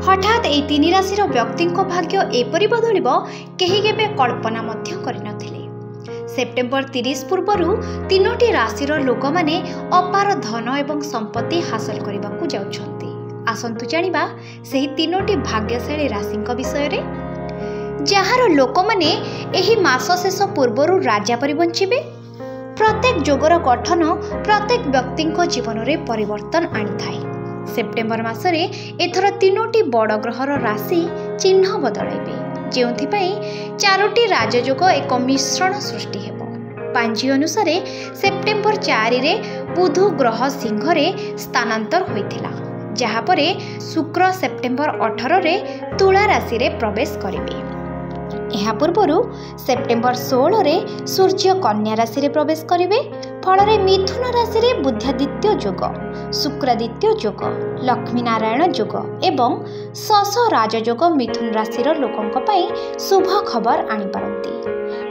हठात यह तीन राशि व्यक्ति भाग्य एपरी बदल कहीं केबे कल्पना करनथिले। सेप्टेम्बर 30 पूर्वर तीनोटी राशिर लोक माने अपार धन एवं संपत्ति हासिल करने जाउछन्ति। आसंतु जानिबा सेही तीनोटी भाग्यशाली राशि विषय रे जहार लोक माने एही मास शेष पूर्वर राजा परि बंचिबे। प्रत्येक जोगर गठन प्रत्येक व्यक्ति जीवन में परिवर्तन आनी थाए। सेप्टेम्बर मासरे एथर तीनोटी बड़ ग्रहर राशि चिन्ह बदलाइबे, जेउथिपाई चारोटी राजयोग एक मिश्रण सृष्टि हेबो। पांजी अनुसार सेप्टेम्बर 4 रे बुध ग्रह सिंह रे स्थानांतर होइथिला, जहापरे शुक्र सेप्टेम्बर 18 रे तुला राशि रे प्रवेश करिबे। यह पूर्व सेप्टेम्बर 16 रे सूर्य कन्या राशि रे प्रवेश करिवे। फल मिथुन राशि रे बुधादित्य जोग, शुक्रादित्य जोग, लक्ष्मी नारायण जोग एवं शश राजयोग मिथुन राशि लोकों पाई शुभ खबर आनी पारती।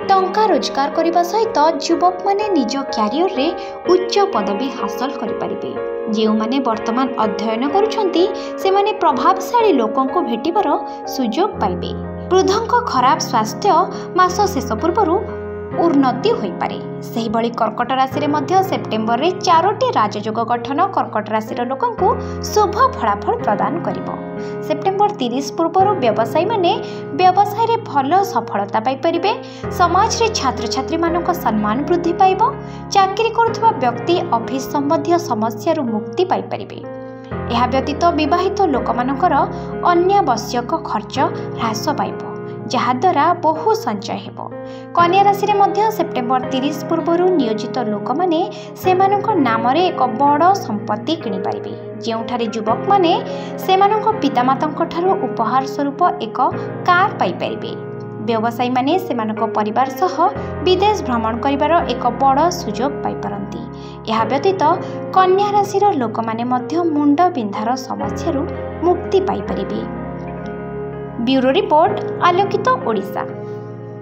टंका रोजगार करने सहित युवक माने निज क्यारियर रे उच्च पदवी हासिल करिपारिबे। जो माने वर्तमान अध्ययन करुछंती से माने प्रभावशाली लोकों को भेटिबार सुजोग पाइबे। वृद्धों खराब स्वास्थ्य मास शेष पूर्वर उन्नति होई पारे। सही बड़ी कर्कट राशि रे सेप्टेम्बर रे चारोटी राजयोग गठन कर्कट राशि लोकों को शुभ फलाफल प्रदान करिवो। सेप्टेम्बर 30 पूर्व व्यवसायी माने व्यवसाय रे भल सफलता पाई परिबे। समाज रे छात्र छात्री मानक सम्मान वृद्धि पाइबो। चाकरी करुवा व्यक्ति ऑफिस संबंधी समस्या रु मुक्ति पाई परिबे। यह व्यतीत विवाहित लोक मानकर अन्यावश्यक खर्च ह्रास पाइबो, जहाद्वारा बहु संचय हेबो। कन्या राशि रे सेप्टेम्बर 30 पूर्व नियोजित लोक माने सेमानक नाम रे एक बड़ संपत्ति किनि पारिबे, जेउठारे युवक माने सेमानक पितामातांक ठारो उपहार स्वरूप एक कार पाई परिबे। व्यवसायी माने सेमानक परिवार सह विदेश भ्रमण करिवार एक बड़ सुजोग पाई पारंती। यह व्यतीत कन्या राशि लोक माने मध्य मुंड बिंधार समस्या मुक्ति पाई परिबे। ब्यूरो रिपोर्ट आलोकित ओडिशा।